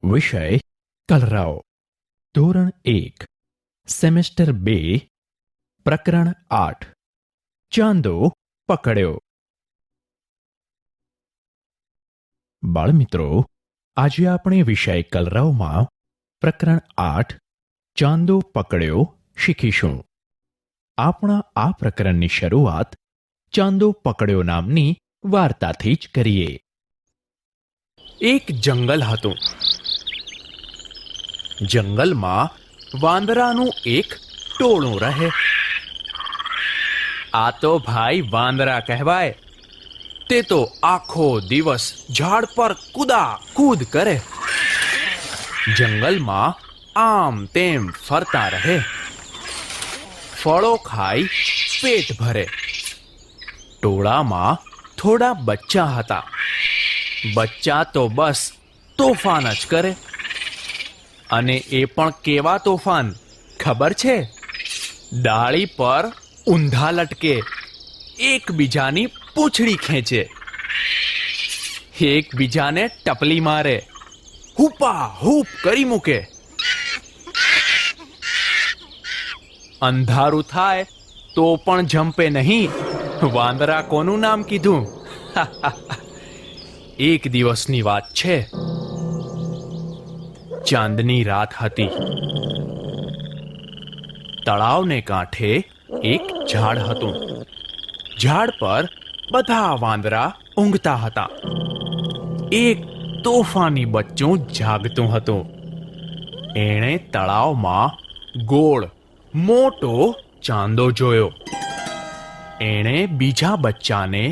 વિષય કલરવ. ધોરણ 1, સેમેસ્ટર 2, પ્રકરણ 8. ચાંદો પકડ્યો. બાળમિત્રો, આજે આપણે વિષય કલરવમાં પ્રકરણ 8 ચાંદો પકડ્યો શીખીશું. આપણા આ પ્રકરણની શરૂઆત ચાંદો પકડ્યો નામની વાર્તાથી જ કરીએ. એક જંગલ હતું. જંગલમાં વાંદરાનું એક ટોળું રહે. આ તો ભાઈ વાંદરા કહેવાય. તે તો આખો દિવસ ઝાડ પર કૂદ કરે. જંગલમાં આમ તેમ ફરતા રહે. ફળો ખાઈ પેટ ભરે. ટોળામાં થોડા બચ્ચા હતા. બચ્ચા તો બસ તોફાન જ કરે. અને એ પણ કેવા તોફાન ખબર છે? ડાળી પર ઊંધા લટકે, એકબીજાની પૂંછડી ખેંચે, એકબીજાને ટપલી મારે, હુપા હૂપ કરી મૂકે. અંધારું થાય તો પણ જંપે નહીં. વાંદરા કોનું નામ કીધું? એક દિવસની વાત છે. ચાંદની રાત હતી. તળાવને કાંઠે એક ઝાડ હતું. ઝાડ પર બધા વાંદરા ઊંઘતા હતા. એક તોફાની બચ્ચું જાગતું હતું. એણે તળાવમાં ગોળ મોટો ચાંદો જોયો. એણે બીજા બચ્ચાને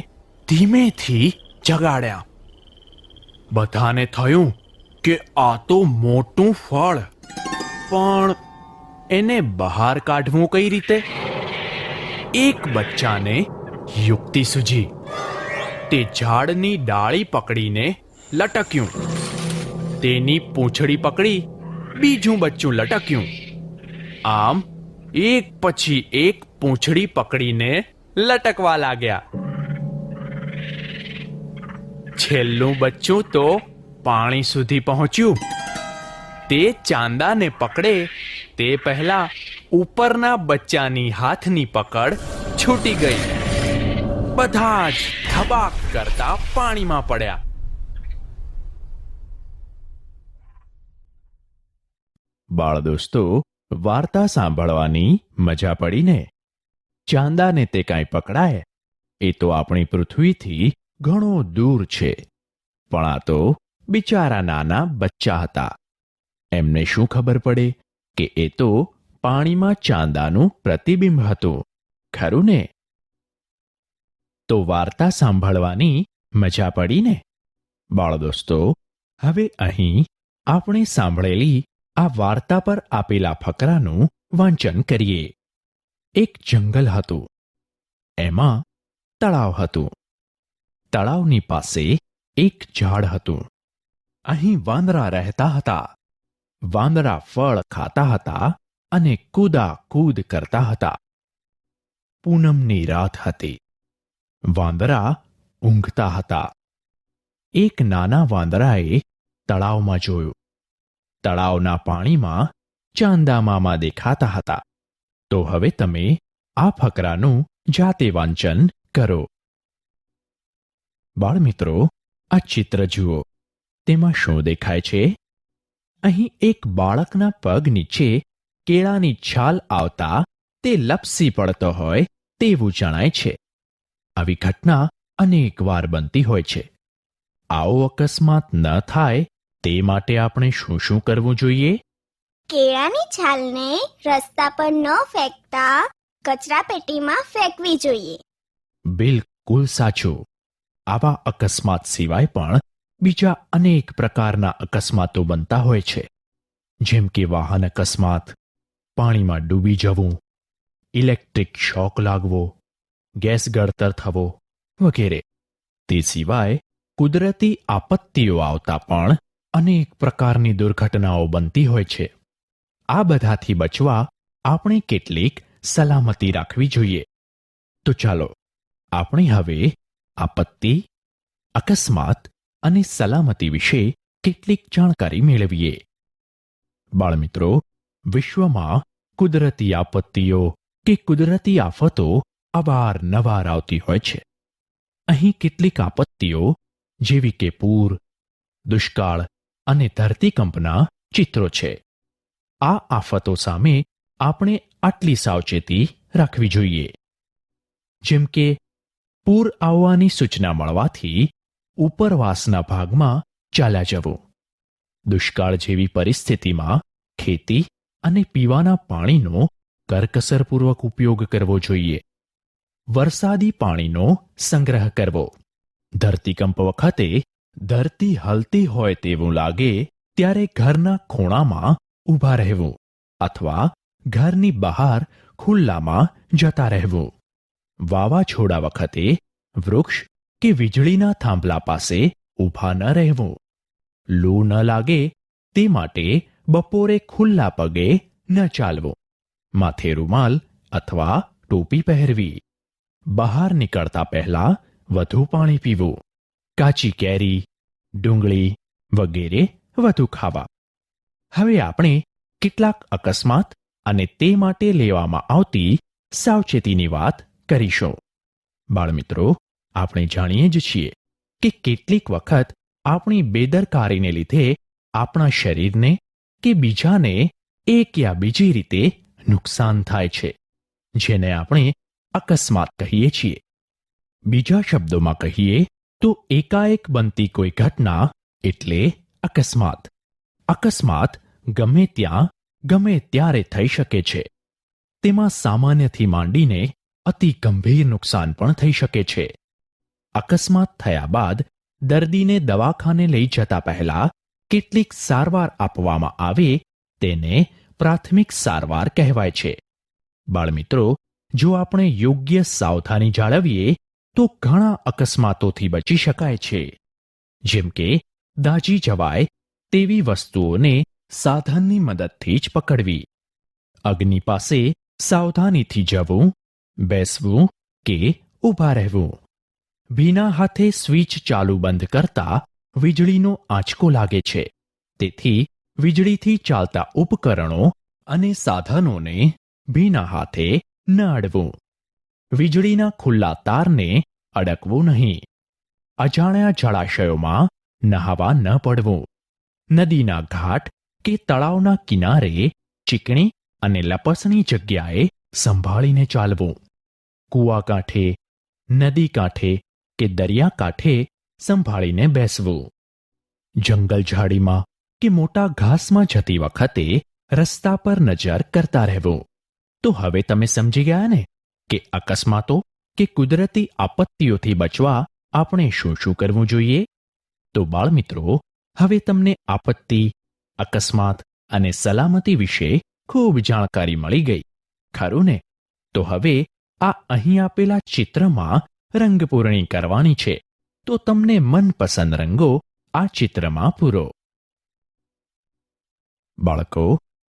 ધીમેથી જગાડ્યા. બધાને થયું કે આ તો મોટું ફળ, પણ એને બહાર કાઢવું કઈ રીતે? એક બચ્ચાને યુક્તિ સૂજી. તે ઝાડની ડાળી પકડીને લટક્યું. તેની પૂંછડી પકડી બીજું બચ્ચું લટક્યું. આમ એક પછી એક પૂંછડી પકડીને લટકવા લાગ્યા. છેલ્લું બચ્ચું તો પાણી સુધી પહોંચ્યું. તે ચાંદાને પકડે તે પહેલા ઉપરના બચ્ચાની હાથની પકડ છૂટી ગઈ. બધા જ ધબાક કરતા પાણીમાં પડ્યા. બાળ દોસ્તો, વાર્તા સાંભળવાની મજા પડીને? ચાંદાને તે કાંઈ પકડાય એ તો આપણી પૃથ્વીથી ઘણો દૂર છે. પણ આ તો બિચારા નાના બચ્ચા હતા. એમને શું ખબર પડે કે એ તો પાણીમાં ચાંદાનું પ્રતિબિંબ હતું, ખરું ને? તો વાર્તા સાંભળવાની મજા પડી ને? બાળ દોસ્તો, હવે અહીં આપણે સાંભળેલી આ વાર્તા પર આપેલા ફકરાનું વાંચન કરીએ. એક જંગલ હતું. એમાં તળાવ હતું. તળાવની પાસે એક ઝાડ હતું. અહીં વાંદરા રહેતા હતા. વાંદરા ફળ ખાતા હતા અને કૂદાકૂદ કરતા હતા. પૂનમની રાત હતી. વાંદરા ઊંઘતા હતા. એક નાના વાંદરાએ તળાવમાં જોયું. તળાવના પાણીમાં ચાંદા મામા દેખાતા હતા. તો હવે તમે આ ફકરાનું જાતે વાંચન કરો. બાળમિત્રો, આ ચિત્ર જુઓ. તેમાં શું દેખાય છે? અહીં એક બાળકના પગ નીચે કેળાની છાલ આવતા તે લપસી પડતો હોય તેવું જણાય છે. આવી ઘટના અનેકવાર બનતી હોય છે. આવો અકસ્માત ન થાય તે માટે આપણે શું શું કરવું જોઈએ? કેળાની છાલને રસ્તા પર ન ફેંકતા કચરાપેટીમાં ફેંકવી જોઈએ. બિલકુલ સાચું. આવા અકસ્માત સિવાય પણ બીજા અનેક પ્રકારના અકસ્માતો બનતા હોય છે. જેમ કે વાહન અકસ્માત, પાણીમાં ડૂબી જવું, ઇલેક્ટ્રિક શોક લાગવો, ગેસ ગળતર થવો વગેરે. તે સિવાય કુદરતી આપત્તિઓ આવતા પણ અનેક પ્રકારની દુર્ઘટનાઓ બનતી હોય છે. આ બધાથી બચવા આપણે કેટલીક સલામતી રાખવી જોઈએ. તો ચાલો આપણે હવે આપત્તિ, અકસ્માત અને સલામતી વિશે કેટલીક જાણકારી મેળવીએ. બાળમિત્રો, વિશ્વમાં કુદરતી આપત્તિઓ કે કુદરતી આફતો અવારનવાર આવતી હોય છે. અહીં કેટલીક આપત્તિઓ જેવી કે પૂર, દુષ્કાળ અને ધરતીકંપના ચિત્રો છે. આ આફતો સામે આપણે આટલી સાવચેતી રાખવી જોઈએ. જેમ કે પૂર આવવાની સૂચના મળવાથી ઉપરવાસના ભાગમાં ચાલ્યા જવું. દુષ્કાળ જેવી પરિસ્થિતિમાં ખેતી અને પીવાના પાણીનો કરકસરપૂર્વક ઉપયોગ કરવો જોઈએ. વરસાદી પાણીનો સંગ્રહ કરવો. ધરતીકંપ વખતે ધરતી હલતી હોય તેવું લાગે ત્યારે ઘરના ખૂણામાં ઊભા રહેવું અથવા ઘરની બહાર ખુલ્લામાં જતા રહેવું. વાવાઝોડા વખતે વૃક્ષ કે વીજળીના થાંભલા પાસે ઊભા ન રહેવું. લૂ ન લાગે તે માટે બપોરે ખુલ્લા પગે ન ચાલવું. માથે રૂમાલ અથવા ટોપી પહેરવી. બહાર નીકળતા પહેલા વધુ પાણી પીવું. કાચી કેરી, ડુંગળી વગેરે વધુ ખાવા. હવે આપણે કેટલાક અકસ્માત અને તે માટે લેવામાં આવતી સાવચેતીની વાત કરીશું. બાળમિત્રો, આપણે જાણીએ જ છીએ કે કેટલીક વખત આપણી બેદરકારીને લીધે આપણા શરીરને કે બીજાને એક યા બીજી રીતે નુકસાન થાય છે, જેને આપણે અકસ્માત કહીએ છીએ. બીજા શબ્દોમાં કહીએ તો એકાએક બનતી કોઈ ઘટના એટલે અકસ્માત. અકસ્માત ગમે ત્યાં ગમે ત્યારે થઈ શકે છે. તેમાં સામાન્યથી માંડીને અતિ ગંભીર નુકસાન પણ થઈ શકે છે. અકસ્માત થયા બાદ દર્દીને દવાખાને લઈ જતા પહેલા કેટલીક સારવાર આપવામાં આવે તેને પ્રાથમિક સારવાર કહેવાય છે. બાળમિત્રો, જો આપણે યોગ્ય સાવધાની જાળવીએ તો ઘણા અકસ્માતોથી બચી શકાય છે. જેમ કે દાઝી જવાય તેવી વસ્તુઓને સાધનની મદદથી જ પકડવી. અગ્નિ પાસે સાવધાનીથી જવું, બેસવું કે ઊભા રહેવું. ભીના હાથે સ્વિચ ચાલુ બંધ કરતા વીજળીનો આંચકો લાગે છે. તેથી વીજળીથી ચાલતા ઉપકરણો અને સાધનોને ભીના હાથે ન અડવું. વીજળીના ખુલ્લા તારને અડકવું નહીં. અજાણ્યા જળાશયોમાં નહાવા ન પડવું. નદીના ઘાટ કે તળાવના કિનારે ચીકણી અને લપસણી જગ્યાએ સંભાળીને ચાલવું. કૂવા કાંઠે, નદી કાંઠે કે દરિયા કાંઠે સંભાળીને બેસવું. જંગલ ઝાડીમાં કે મોટા ઘાસમાં જતી વખતે રસ્તા પર નજર કરતા રહેવું. તો હવે તમે સમજી ગયા ને કે અકસ્માતો કે કુદરતી આપત્તિઓથી બચવા આપણે શું શું કરવું જોઈએ? તો બાળમિત્રો, હવે તમને આપત્તિ, અકસ્માત અને સલામતી વિશે ખૂબ જાણકારી મળી ગઈ, ખરું ને? તો હવે આ અહીં આપેલા ચિત્રમાં રંગપૂરણી કરવાની છે, તો તમને મનપસંદ રંગો આ ચિત્રમાં પૂરો. બાળકો,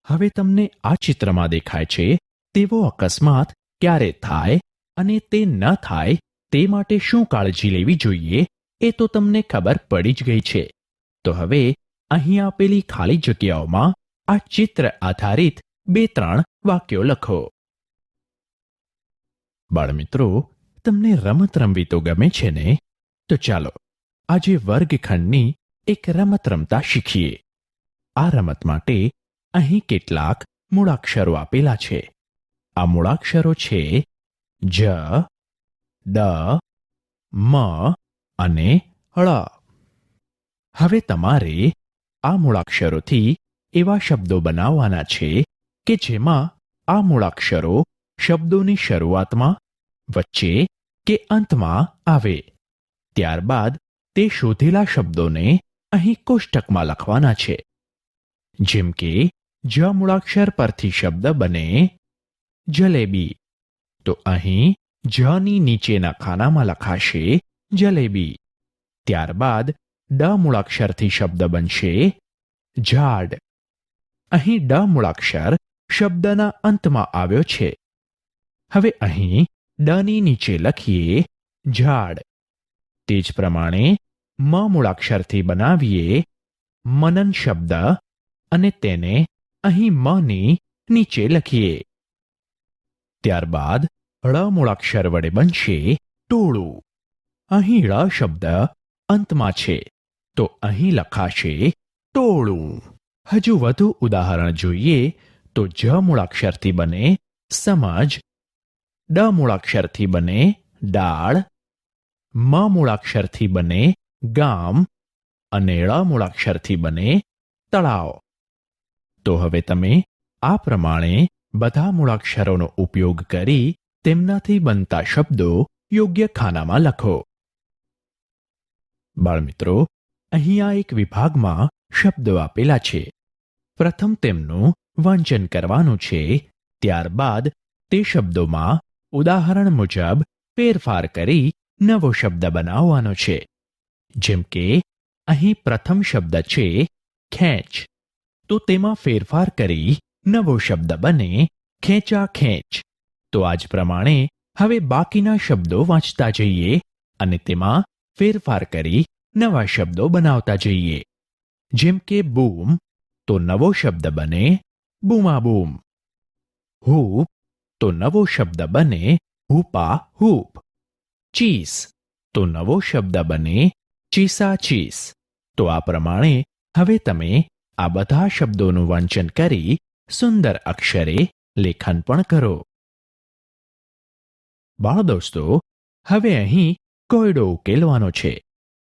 હવે તમને આ ચિત્રમાં દેખાય છે તેવો અકસ્માત ક્યારે થાય અને તે ન થાય તે માટે શું કાળજી લેવી જોઈએ એ તો તમને ખબર પડી જ ગઈ છે. તો હવે અહીં આપેલી ખાલી જગ્યાઓમાં આ ચિત્ર આધારિત 2-3 વાક્યો લખો. બાળમિત્રો, તમને રમત રમવી તો ગમે છે ને? તો ચાલો આજે વર્ગખંડની એક રમત રમતા શીખીએ. આ રમત માટે અહીં કેટલાક મૂળાક્ષરો આપેલા છે. આ મૂળાક્ષરો છે જ, ડ, મ અને ળ. હવે તમારે આ મૂળાક્ષરોથી એવા શબ્દો બનાવવાના છે કે જેમાં આ મૂળાક્ષરો શબ્દોની શરૂઆતમાં, વચ્ચે કે અંતમાં આવે. ત્યારબાદ તે શોધેલા શબ્દોને અહીં કોષ્ટકમાં લખવાના છે. જેમ કે જ મૂળાક્ષર પરથી શબ્દ બને જલેબી, તો અહીં જની નીચેના ખાનામાં લખાશે જલેબી. ત્યારબાદ ડ મૂળાક્ષરથી શબ્દ બનશે ઝાડ. અહીં ડ મૂળાક્ષર શબ્દના અંતમાં આવ્યો છે. હવે અહીં ડની નીચે લખીએ ઝાડ. તે જ પ્રમાણે મ મૂળાક્ષરથી બનાવીએ મનન શબ્દ અને તેને અહીં મની નીચે લખીએ. ત્યારબાદ ળ મૂળાક્ષર વડે બનશે ટોળું. અહીં ળ શબ્દ અંતમાં છે, તો અહીં લખાશે ટોળું. હજુ વધુ ઉદાહરણ જોઈએ તો જ મૂળાક્ષરથી બને સમજ, ડ મૂળાક્ષરથી બને ડાળ, મ મૂળાક્ષરથી બને ગામ અને ળ મૂળાક્ષરથી બને તળાવ. તો હવે તમે આ પ્રમાણે બધા મૂળાક્ષરોનો ઉપયોગ કરી તેમનાથી બનતા શબ્દો યોગ્ય ખાનામાં લખો. બાળમિત્રો, અહીંયા એક વિભાગમાં શબ્દો આપેલા છે. પ્રથમ તેમનું વાંચન કરવાનું છે, ત્યારબાદ તે શબ્દોમાં ઉદાહરણ મુજબ ફેરફાર કરી નવો શબ્દ બનાવવાનો છે. જેમ કે અહીં પ્રથમ શબ્દ છે ખેંચ, તો તેમાં ફેરફાર કરી નવો શબ્દ બને ખેંચા ખેંચ. તો આ જ પ્રમાણે હવે બાકીના શબ્દો વાંચતા જઈએ અને તેમાં ફેરફાર કરી નવા શબ્દો બનાવતા જઈએ. જેમ કે બૂમ, તો નવો શબ્દ બને બૂમાબૂમ. હૂપ, તો નવો શબ્દ બને હૂપા હૂપ. ચીસ, તો નવો શબ્દ બને ચીસા ચીસ. તો આ પ્રમાણે હવે તમે આ બધા શબ્દોનું વાંચન કરી સુંદર અક્ષરે લેખન પણ કરો. બાળ દોસ્તો, હવે અહીં કોયડો ઉકેલવાનો છે,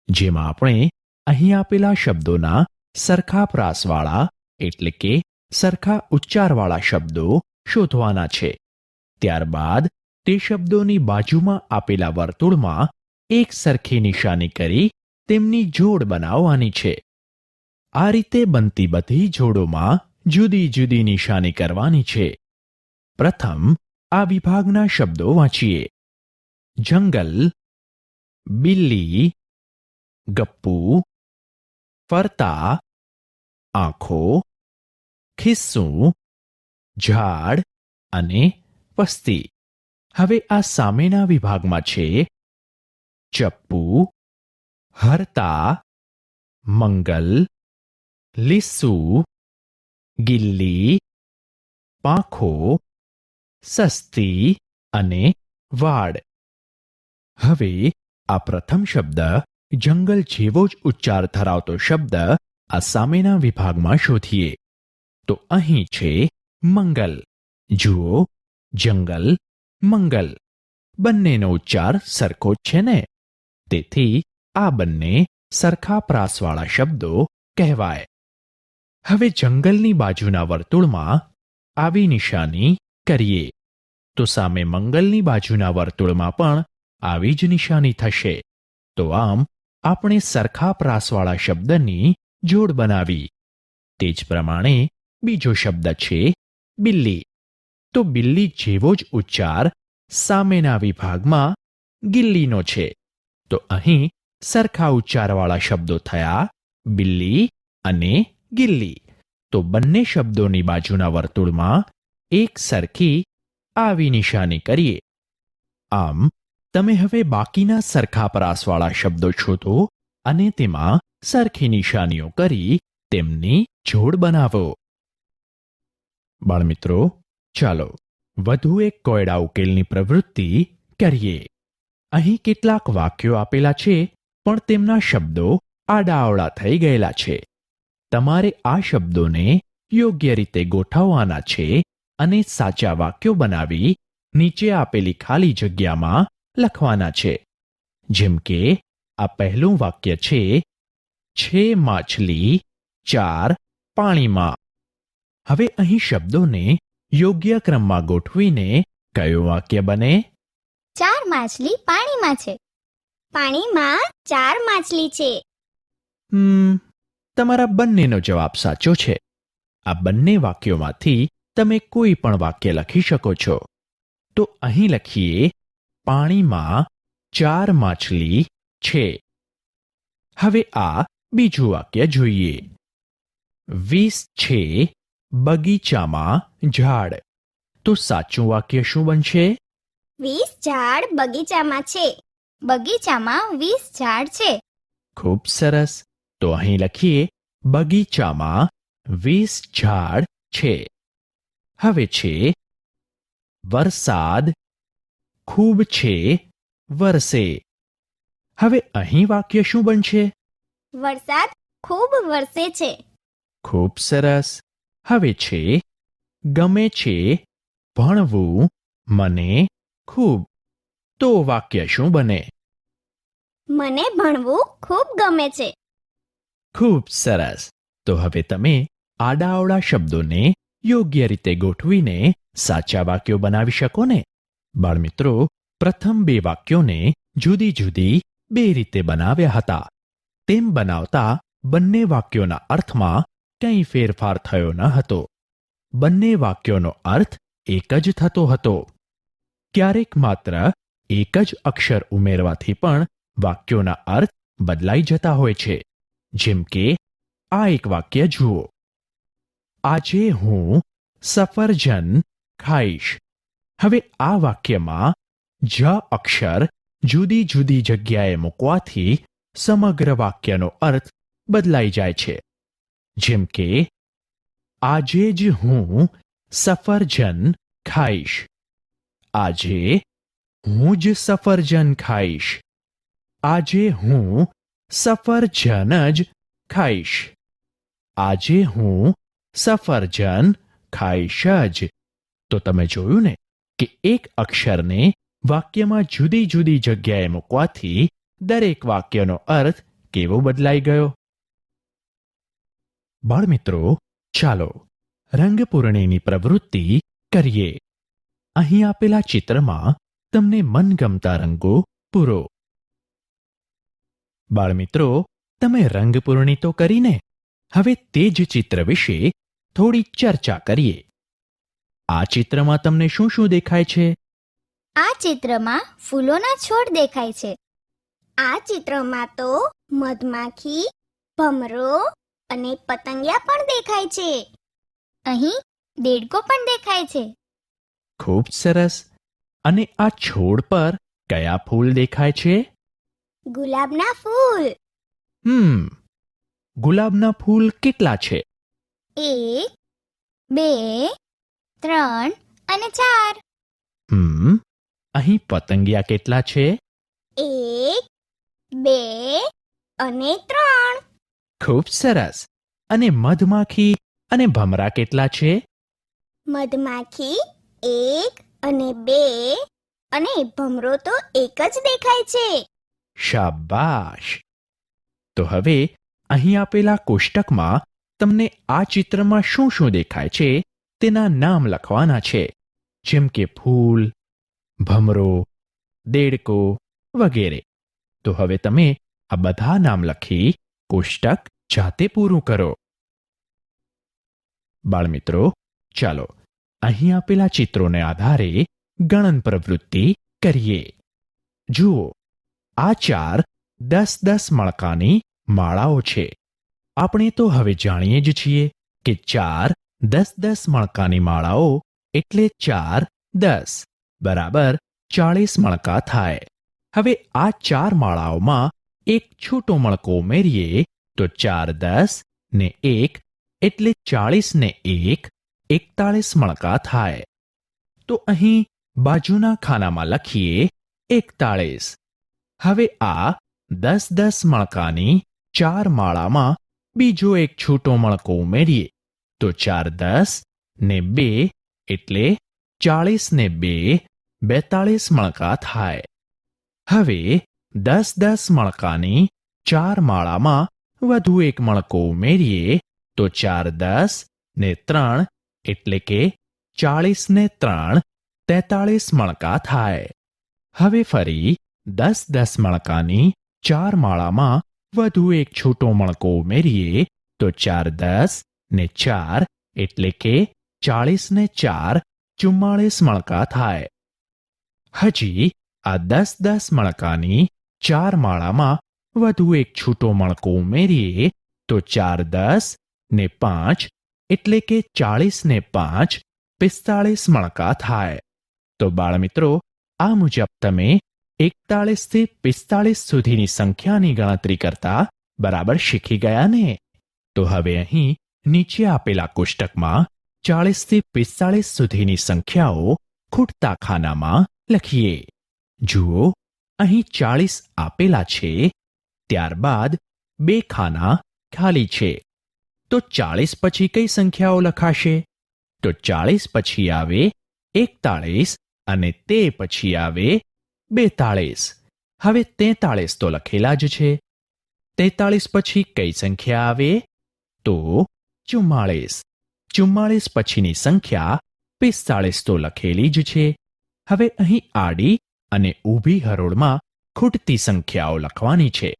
જેમાં આપણે અહીં આપેલા શબ્દોના સરખા પ્રાસવાળા એટલે કે સરખા ઉચ્ચારવાળા શબ્દો શોધવાના છે. ત્યારબાદ તે શબ્દોની બાજુમાં આપેલા વર્તુળમાં એક સરખી નિશાની કરી તેમની જોડ બનાવવાની છે. આ રીતે બનતી બધી જોડોમાં જુદી જુદી નિશાની કરવાની છે. પ્રથમ આ વિભાગના શબ્દો વાંચીએ. જંગલ, બિલ્લી, ગપ્પુ, ફરતા, આંખો, ખિસ્સું, ઝાડ અને વસ્તી. હવે આ સામેના વિભાગમાં છે ચપ્પુ, હરતા, મંગલ, લીસુ, ગિલ્લી, પાંખો, સસ્તી અને વાડ. હવે આ પ્રથમ શબ્દ જંગલ જેવો જ ઉચ્ચાર ધરાવતો શબ્દ આ સામેના વિભાગમાં શોધીએ. તો અહીં છે મંગલ. જુઓ, જંગલ, મંગલ બંનેનો ઉચ્ચાર સરખો જ છે ને? તેથી આ બંને સરખા પ્રાસવાળા શબ્દો કહેવાય. હવે જંગલની બાજુના વર્તુળમાં આવી નિશાની કરીએ તો સામે મંગલની બાજુના વર્તુળમાં પણ આવી જ નિશાની થશે. તો આમ આપણે સરખા પ્રાસવાળા શબ્દની જોડ બનાવી. તે જ પ્રમાણે બીજો શબ્દ છે બિલ્લી. તો બિલ્લી જેવો જ ઉચ્ચાર સામેના વિભાગમાં ગિલ્લીનો છે. તો અહીં સરખા ઉચ્ચારવાળા શબ્દો થયા બિલ્લી અને ગિલ્લી. તો બંને શબ્દોની બાજુના વર્તુળમાં એક સરખી આવી નિશાની કરીએ. આમ તમે હવે બાકીના સરખા પ્રાસવાળા શબ્દો શોધો અને તેમાં સરખી નિશાનીઓ કરી તેમની જોડ બનાવો. બાળમિત્રો, ચાલો વધુ એક કોયડા ઉકેલની પ્રવૃત્તિ કરીએ. અહીં કેટલાક વાક્યો આપેલા છે, પણ તેમના શબ્દો આડાઅવળા થઈ ગયેલા છે. તમારે આ શબ્દોને યોગ્ય રીતે ગોઠવવાના છે અને સાચા વાક્યો બનાવી નીચે આપેલી ખાલી જગ્યામાં લખવાના છે. જેમ કે આ પહેલું વાક્ય છે માછલી 4 પાણીમાં. હવે અહીં શબ્દોને યોગ્ય ક્રમમાં ગોઠવીને કયું વાક્ય બને? 4 માછલી પાણીમાં છે. પાણીમાં 4 માછલી છે. તમારા બંનેનો જવાબ સાચો છે. આ બંને વાક્યોમાંથી તમે કોઈ પણ વાક્ય લખી શકો છો. તો અહીં લખીએ પાણીમાં 4 માછલી છે. હવે આ બીજું વાક્ય જોઈએ. 20 છે બગીચામાં ઝાડ. તો સાચું વાક્ય શું બનશે? 20 ઝાડ બગીચામાં છે. બગીચામાં 20 ઝાડ છે. ખૂબ સરસ. તો અહીં લખીએ બગીચામાં 20 ઝાડ છે. હવે છે વરસાદ ખૂબ છે વરસે. હવે અહીં વાક્ય શું બનશે? વરસાદ ખૂબ વરસે છે. ખૂબ સરસ. હવે છે ગમે છે ભણવું મને ખૂબ. તો વાક્ય શું બને? મને ભણવું ખૂબ ગમે છે. ખૂબ સરસ. તો હવે તમે આડાઅવળા શબ્દોને યોગ્ય રીતે ગોઠવીને સાચા વાક્યો બનાવી શકો ને? બાળમિત્રો, પ્રથમ 2 વાક્યોને જુદી જુદી 2 રીતે બનાવ્યા હતા. તેમ બનાવતા બંને વાક્યોના અર્થમાં કંઈ ફેરફાર થયો ન હતો. બંને વાક્યોનો અર્થ એક જ થતો હતો. ક્યારેક માત્ર એક જ અક્ષર ઉમેરવાથી પણ વાક્યોના અર્થ બદલાઈ જતા હોય છે. જેમ કે આ એક વાક્ય જુઓ. આજે હું સફરજન ખાઈશ. હવે આ વાક્યમાં જ અક્ષર જુદી જુદી જગ્યાએ મૂકવાથી સમગ્ર વાક્યનો અર્થ બદલાઈ જાય છે. જેમ કે આજે જ હું સફરજન ખાઈશ. આજે હું જ સફરજન ખાઈશ. આજે હું સફરજન જ ખાઈશ. આજે હું સફરજન ખાઈશ જ. તો તમે જોયું ને કે એક અક્ષરને વાક્યમાં જુદી જુદી જગ્યાએ મૂકવાથી દરેક વાક્યનો અર્થ કેવો બદલાઈ ગયો? બાળમિત્રો, ચાલો રંગપૂર્ણિની પ્રવૃત્તિ કરીએ. અહીં આપેલા ચિત્રમાં તમને મનગમતા રંગો પૂરો. બાળમિત્રો, તમે રંગપૂર્ણિ તો કરીને, હવે તે જ ચિત્ર વિશે થોડી ચર્ચા કરીએ. આ ચિત્રમાં તમને શું શું દેખાય છે? આ ચિત્રમાં ફૂલોના છોડ દેખાય છે. આ ચિત્રમાં તો મધમાખી, ભમરો અને પતંગિયા પણ દેખાય છે. અહીં દેડકો પણ દેખાય છે. ખૂબ સરસ. અને આ છોડ પર કયા ફૂલ દેખાય છે? ગુલાબના ફૂલ. ગુલાબના ફૂલ કેટલા છે? 1, 2, 3 અને 4. અહીં પતંગિયા કેટલા છે? 1, 2 અને 3. ખૂબ સરસ. અને મધમાખી અને ભમરા કેટલા છે? મધમાખી 1 અને 2 અને ભમરો તો એક જ દેખાય છે. શાબાશ. તો હવે અહીં આપેલા કોષ્ટકમાં તમને આ ચિત્રમાં શું શું દેખાય છે તેના નામ લખવાના છે. જેમ કે ફૂલ, ભમરો, દેડકો વગેરે. તો હવે તમે આ બધા નામ લખી કોષ્ટક જાતે પૂરું કરો. બાળમિત્રો, ચાલો અહીં આપેલા ચિત્રોને આધારે ગણન પ્રવૃત્તિ કરીએ. જુઓ, આ 4 10-10 મણકાની માળાઓ છે. આપણે તો હવે જાણીએ જ છીએ કે 4 10-10 મણકાની માળાઓ એટલે 4 10 બરાબર 40 મણકા થાય. હવે આ 4 માળાઓમાં એક છૂટો મણકો ઉમેરીએ તો 4 10 ને 1 એટલે 40 ને 1 41 મણકા થાય. તો અહીં બાજુના ખાનામાં લખીએ 41. હવે આ 10-10 મણકાની 4 માળામાં બીજો એક છૂટો મણકો ઉમેરીએ તો 4 10 ને 2 એટલે 40 ને 2 42 મણકા થાય. હવે 10-10 મણકાની 4 માળામાં વધુ એક મણકો ઉમેરીએ તો 4 10 ને 3 એટલે કે 40 ને 3 43 મણકા થાય. હવે ફરી 10-10 મણકાની 4 માળામાં વધુ એક છૂટો મણકો ઉમેરીએ તો 4 10 ને 4 એટલે કે 40 ને 4 44 મણકા થાય. હજી આ 10-10 મણકાની 4 માળામાં વધુ એક છૂટો મણકો ઉમેરીએ તો 4 10 ને 5 એટલે કે 40 ને 5 45 મણકા થાય. તો બાળમિત્રો, આ મુજબ તમે 41 થી 45 સુધીની સંખ્યાની ગણતરી કરતા બરાબર શીખી ગયા ને? તો હવે અહીં નીચે આપેલા કોષ્ટકમાં 40 થી 45 સુધીની સંખ્યાઓ ખૂટતા ખાનામાં લખીએ. જુઓ, અહીં 40 આપેલા છે, ત્યારબાદ 2 ખાના ખાલી છે. તો 40 પછી કઈ સંખ્યાઓ લખાશે? તો 40 પછી આવે 41 અને તે પછી આવે 42. હવે 43 તો લખેલા જ છે. 43 પછી કઈ સંખ્યા આવે? તો 44. 44 પછીની સંખ્યા 45 તો લખેલી જ છે. હવે અહીં આડી અને ઊભી હરોળમાં ખૂટતી સંખ્યાઓ લખવાની છે.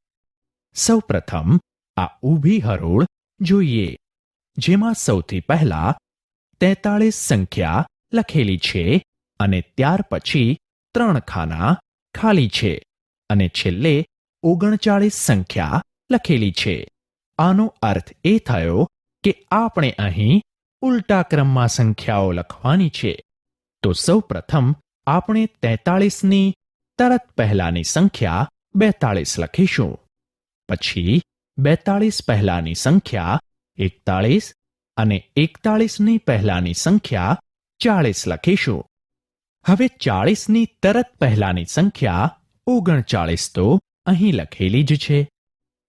સૌપ્રથમ આ ઊભી હરોળ જોઈએ, જેમાં સૌથી પહેલા 43 સંખ્યા લખેલી છે અને ત્યાર પછી 3 ખાના ખાલી છે અને છેલ્લે 39 સંખ્યા લખેલી છે. આનો અર્થ એ થયો કે આપણે અહીં ઉલટા ક્રમમાં સંખ્યાઓ લખવાની છે. તો સૌપ્રથમ આપણે 43ની તરત પહેલાની સંખ્યા 42 લખીશું. પછી 42 પહેલાની સંખ્યા 41 અને 41ની પહેલાની સંખ્યા 40 લખીશું. હવે 40ની તરત પહેલાની સંખ્યા 39 તો અહીં લખેલી જ છે.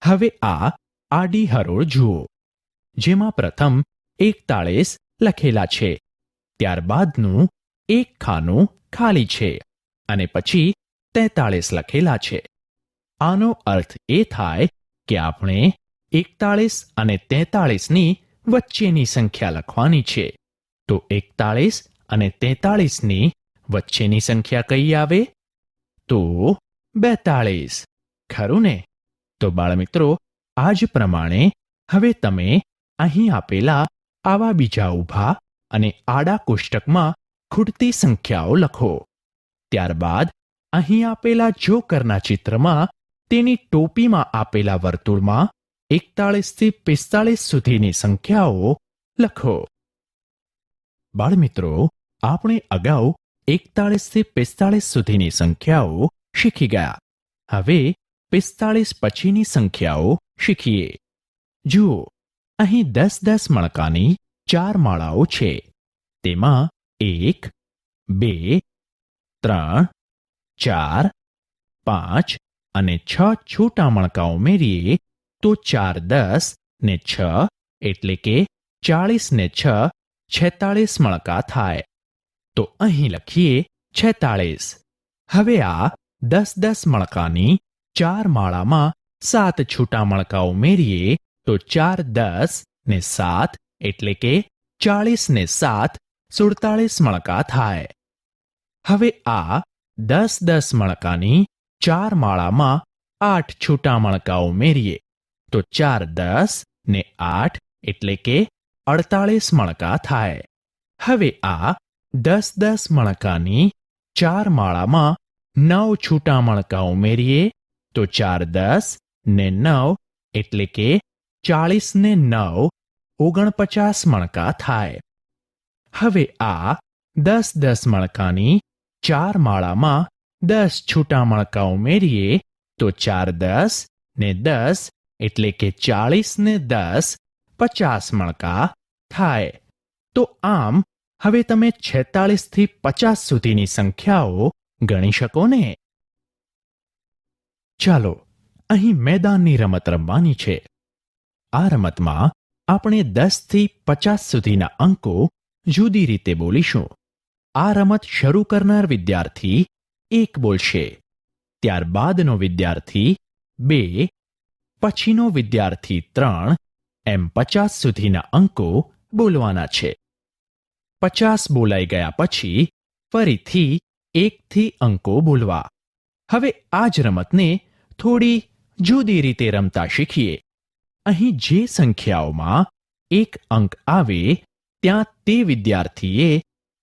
હવે આ આડી હરોળ જુઓ, જેમાં પ્રથમ 41 લખેલા છે, ત્યારબાદનું એક ખાનું ખાલી છે અને પછી 43 લખેલા છે. આનો અર્થ એ થાય કે આપણે 41 અને 43ની વચ્ચેની સંખ્યા લખવાની છે. તો 41 અને 43ની વચ્ચેની સંખ્યા કઈ આવે? તો 42. ખરું ને? તો બાળમિત્રો, આ જ પ્રમાણે હવે તમે અહીં આપેલા આવા બીજા ઊભા અને આડા કોષ્ટકમાં ખૂટતી સંખ્યાઓ લખો. ત્યારબાદ અહીં આપેલા જોકરના ચિત્રમાં તેની ટોપીમાં આપેલા વર્તુળમાં 41 થી 45 સુધીની સંખ્યાઓ લખો. બાળમિત્રો, આપણે અગાઉ 41 થી 45 સુધીની સંખ્યાઓ શીખી ગયા. હવે 45 પછીની સંખ્યાઓ શીખીએ. જુઓ, અહીં 10-10 મણકાની 4 માળાઓ છે. તેમાં 1, 2, 3, 4, 5 અને 6 છૂટા મણકા ઉમેરીએ તો 4 10 ને 6 એટલે કે 40 ને 6 46 મણકા થાય. તો અહીં લખીએ 46. હવે આ 10-10 મણકાની 4 માળામાં 7 છૂટા મણકા ઉમેરીએ તો 4 10 ને 7 એટલે કે 40 ને 7 47 મણકા થાય. હવે આ 10-10 મણકાની 4 માળામાં 8 છૂટા મણકા ઉમેરીએ તો 4 10 ને 8 એટલે કે 48 મણકા થાય. હવે આ 10-10 મણકાની 4 માળામાં 9 છૂટા મણકા ઉમેરીએ તો 4 10 ને 9 એટલે કે 40 ને 9 49 મણકા થાય. હવે આ 10-10 મણકાની 4 માળામાં 10 છૂટા મણકા ઉમેરીએ તો 4 10 ને 10 એટલે કે 40 ને 10 50 મણકા થાય. તો આમ હવે તમે 46 થી 50 સુધીની સંખ્યાઓ ગણી શકો ને? ચાલો અહીં મેદાનની રમત રમવાની છે. આ રમતમાં આપણે 10 થી 50 સુધીના અંકો જુદી રીતે બોલીશું. આ રમત શરૂ કરનાર વિદ્યાર્થી 1 બોલશે, ત્યારબાદનો વિદ્યાર્થી 2, પછીનો વિદ્યાર્થી 3, એમ 50 સુધીના અંકો બોલવાના છે. 50 બોલાઈ ગયા પછી ફરીથી 1 થી અંકો બોલવા. હવે આ જ રમતને થોડી જુદી રીતે રમતા શીખીએ. અહીં જે સંખ્યાઓમાં 1 અંક આવે ત્યાં તે વિદ્યાર્થીએ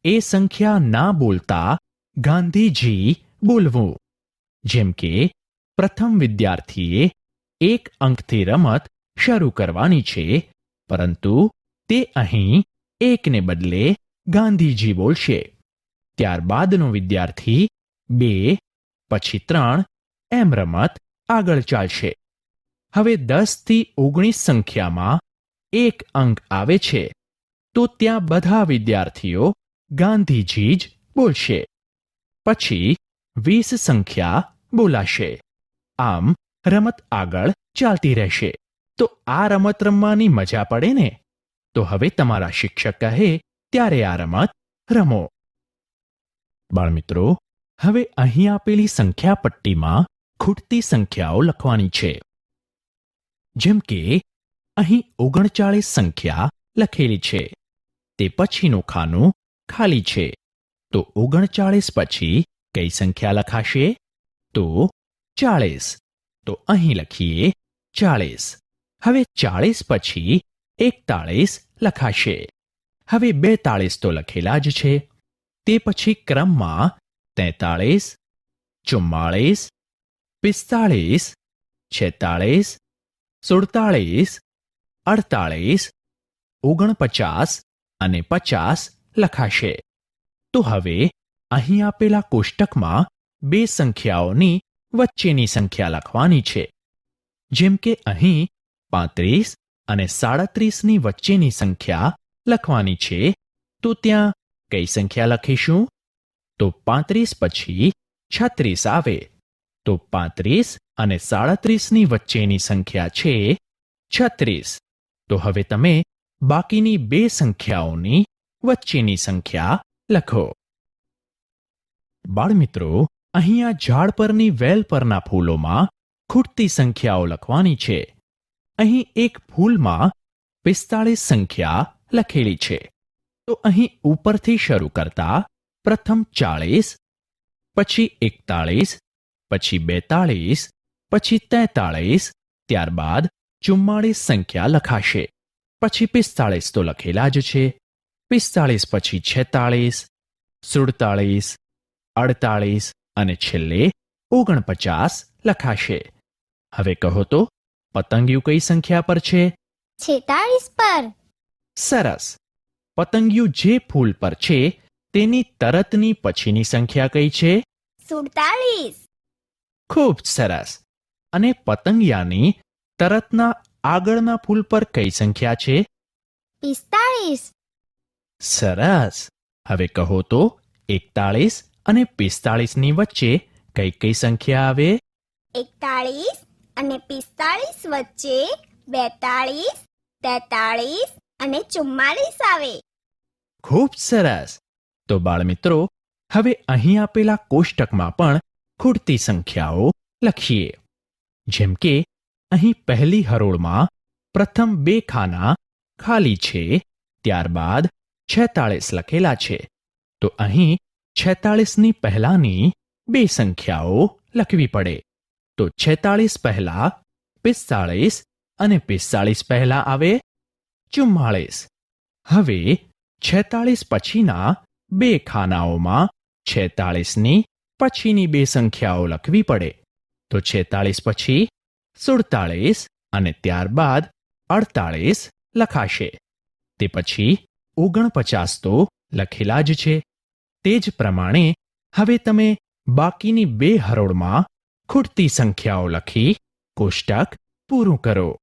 એ સંખ્યા ના બોલતા ગાંધીજી બોલવું. જેમ કે પ્રથમ વિદ્યાર્થીએ 1 અંકથી રમત શરૂ કરવાની છે, પરંતુ તે અહીં 1 ને બદલે ગાંધીજી બોલશે. ત્યારબાદનો વિદ્યાર્થી 2, પછી 3, એમ રમત આગળ ચાલશે. હવે 10 થી 19 સંખ્યામાં એક અંક આવે છે તો ત્યાં બધા વિદ્યાર્થીઓ ગાંધીજી જ બોલશે. પછી 20 સંખ્યા બોલાશે. આમ રમત આગળ ચાલતી રહેશે. તો આ રમત રમવાની મજા પડે ને? તો હવે તમારા શિક્ષક કહે ત્યારે આ રમત રમો. બાળમિત્રો, હવે અહીં આપેલી સંખ્યા પટ્ટીમાં ખૂટતી સંખ્યાઓ લખવાની છે. જેમ કે અહીં 39 સંખ્યા લખેલી છે. તે પછીનું ખાનું ખાલી છે. તો 39 પછી કઈ સંખ્યા લખાશે? તો 40. તો અહીં લખીએ 40. હવે 40 પછી 41 લખાશે. હવે 42 તો લખેલા જ છે. તે પછી ક્રમમાં 43, 44, 45, 46, 47, 48, 49 અને 50 લખાશે. તો હવે અહીં આપેલા કોષ્ટકમાં બે સંખ્યાઓની વચ્ચેની સંખ્યા લખવાની છે. જેમ કે અહીં 35 અને 37ની વચ્ચેની સંખ્યા લખવાની છે. તો ત્યાં કઈ સંખ્યા લખીશું? તો 35 પછી 36 આવે. તો 35 અને 37ની વચ્ચેની સંખ્યા છે 36. તો હવે તમે બાકીની બે સંખ્યાઓની વચ્ચેની સંખ્યા લખો. બાળમિત્રો, અહીં આ ઝાડ પરની વેલ પરના ફૂલોમાં ખૂટતી સંખ્યાઓ લખવાની છે. અહીં એક ફૂલમાં 45 સંખ્યા લખેલી છે. તો અહીં ઉપરથી શરૂ કરતા પ્રથમ 40, પછી 41, પછી 42, પછી 43, ત્યારબાદ 44 સંખ્યા લખાશે. પછી 45 તો લખેલા જ છે. 45 પછી 46, 47, 48 અને છેલ્લે 49 લખાશે. હવે કહો તો પતંગિયું કઈ સંખ્યા પર છે? 46 પર. સરસ. પતંગિયું જે ફૂલ પર છે તેની તરતની પછીની સંખ્યા કઈ છે? 47. ખૂબ સરસ. અને પતંગિયાની તરતના આગળના ફૂલ પર કઈ સંખ્યા છે? 45. સરસ. હવે કહો તો 41 અને 45ની વચ્ચે કઈ કઈ સંખ્યા આવે? 41 અને 45 વચ્ચે 42, 43 અને 44 આવે. ખૂબ સરસ. તો બાળમિત્રો, હવે અહીં આપેલા કોષ્ટકમાં પણ ખૂટતી સંખ્યાઓ લખીએ. જેમ કે અહીં પહેલી હરોળમાં પ્રથમ બે ખાના ખાલી છે. ત્યારબાદ 46 લખેલા છે. તો અહીં 46ની પહેલાની બે સંખ્યાઓ લખવી પડે. તો 46 પહેલા 45 અને 45 પહેલા આવે 44. હવે 46 પછીના બે ખાનાઓમાં 46ની પછીની બે સંખ્યાઓ લખવી પડે. તો 46 પછી 47 અને ત્યારબાદ 48 લખાશે. તે પછી 49 તો લખેલા જ છે. તે જ પ્રમાણે હવે તમે બાકીની બે હરોળમાં ખૂટતી સંખ્યાઓ લખી કોષ્ટક પૂરું કરો.